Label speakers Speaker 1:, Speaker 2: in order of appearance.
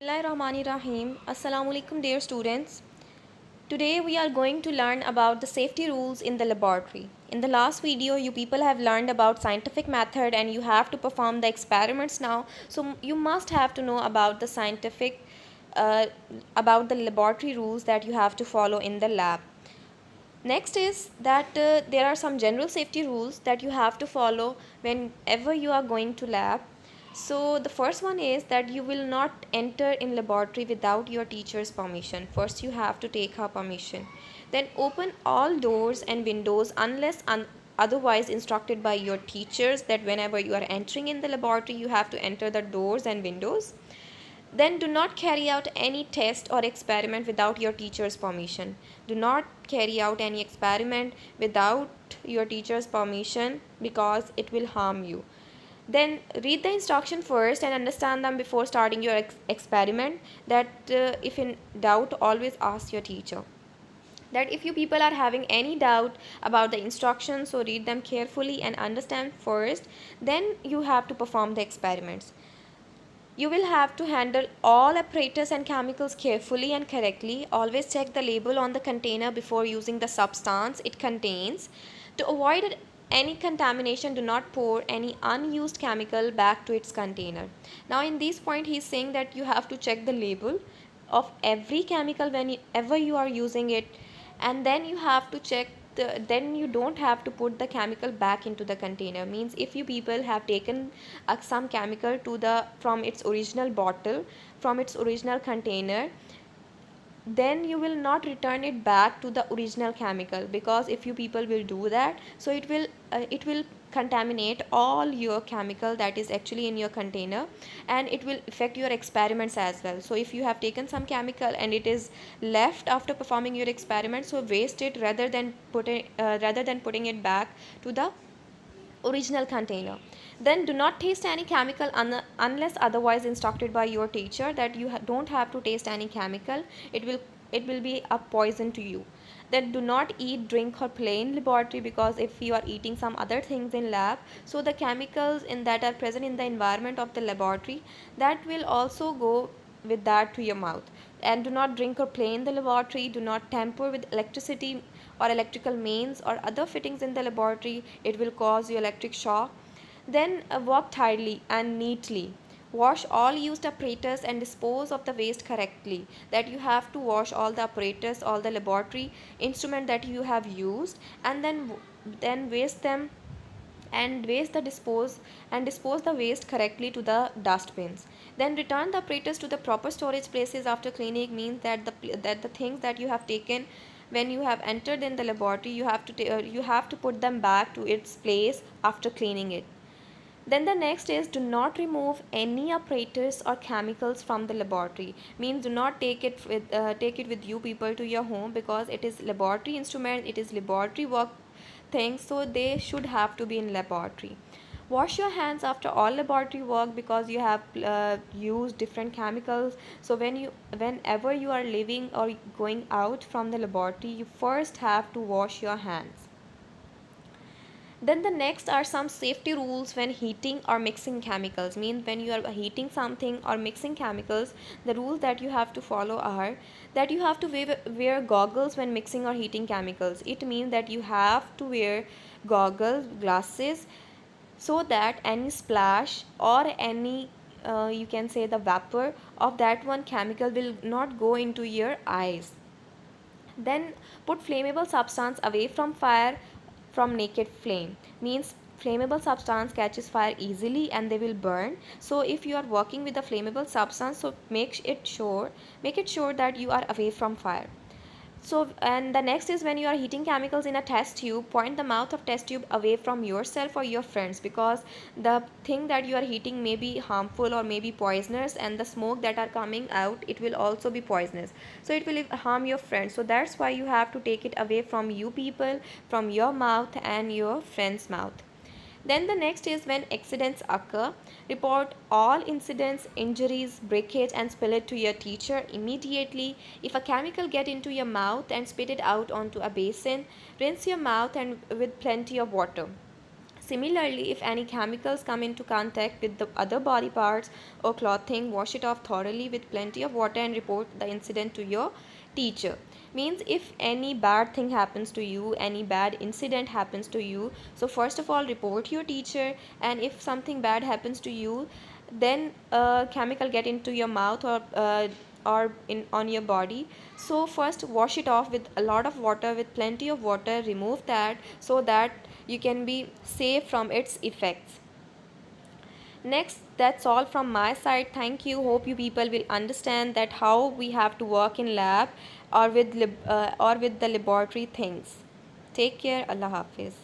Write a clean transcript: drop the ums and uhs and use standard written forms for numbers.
Speaker 1: Bismillahirrahmanirrahim. Assalamu alaikum dear students. Today we are going to learn about the safety rules in the laboratory. In the last video you people have learned about scientific method and you have to perform the experiments now. So you must have to know about the uh, about the laboratory rules that you have to follow in the lab. Next is that there are some general safety rules that you have to follow whenever you are going to lab. So the first one is that you will not enter in laboratory without your teacher's permission. First you have to take her permission. Then open all doors and windows unless otherwise instructed by your teachers, that whenever you are entering in the laboratory you have to enter the doors and windows. Then do not carry out any test or experiment without your teacher's permission. Do not carry out any experiment without your teacher's permission because it will harm you. Then read the instruction first and understand them before starting your experiment. That if in doubt, always ask your teacher. That if you people are having any doubt about the instructions, so read them carefully and understand first, then you have to perform the experiments. You will have to handle all apparatus and chemicals carefully and correctly. Always check the label on the container before using the substance it contains. To avoid any contamination, do not pour any unused chemical back to its container. Now in this point he is saying that you have to check the label of every chemical whenever you are using it, and then you have to check then you don't have to put the chemical back into the container. Means if you people have taken some chemical to the from its original bottle, from its original container, then you will not return it back to the original chemical, because if you people will do that, so it will contaminate all your chemical that is actually in your container, and it will affect your experiments as well. So if you have taken some chemical and it is left after performing your experiment, so waste it rather than putting it back to the original container. Then do not taste any chemical unless otherwise instructed by your teacher, that you don't have to taste any chemical. It will be a poison to you. Then do not eat, drink or play in laboratory, because if you are eating some other things in lab, so the chemicals in that are present in the environment of the laboratory, that will also go with that to your mouth. And do not drink or play in the laboratory. Do not tamper with electricity or electrical mains or other fittings in the laboratory. It will cause you electric shock. Then walk tidily and neatly. Wash all used apparatus and dispose of the waste correctly. That you have to wash all the apparatus, all the laboratory instrument that you have used, and then waste them and dispose the waste correctly to the dustbins. Then return the apparatus to the proper storage places after cleaning. Means that the things that you have taken when you have entered in the laboratory, you have to put them back to its place after cleaning it. Then the next is, do not remove any apparatus or chemicals from the laboratory. Means do not take it with you people to your home, because it is laboratory instrument, it is laboratory work things, so they should have to be in laboratory. Wash your hands after all laboratory work, because you have used different chemicals. So whenever you are leaving or going out from the laboratory, you first have to wash your hands. Then the next are some safety rules when heating or mixing chemicals. Means when you are heating something or mixing chemicals, the rules that you have to follow are that you have to wear goggles when mixing or heating chemicals. It means that you have to wear goggles, glasses, so that any splash or any you can say the vapor of that one chemical will not go into your eyes. Then put flammable substance away from fire from naked flame. Means flammable substance catches fire easily and they will burn. So if you are working with a flammable substance, so make it sure that you are away from fire. So, and the next is, when you are heating chemicals in a test tube, point the mouth of test tube away from yourself or your friends, because the thing that you are heating may be harmful or may be poisonous, and the smoke that are coming out, it will also be poisonous. So it will harm your friends. So that's why you have to take it away from you people, from your mouth and your friend's mouth. Then the next is, when accidents occur, report all incidents, injuries, breakage and spill it to your teacher immediately. If a chemical get into your mouth and spit it out onto a basin, rinse your mouth and with plenty of water. Similarly, if any chemicals come into contact with the other body parts or clothing, wash it off thoroughly with plenty of water and report the incident to your teacher. Means if any bad thing happens to you, any bad incident happens to you, so first of all report your teacher, and if something bad happens to you, then a chemical get into your mouth or in on your body, so first wash it off with a lot of water, with plenty of water, remove that so that you can be safe from its effects. Next, that's all from my side. Thank you. Hope you people will understand that how we have to work in lab or with the laboratory things. Take care. Allah Hafiz.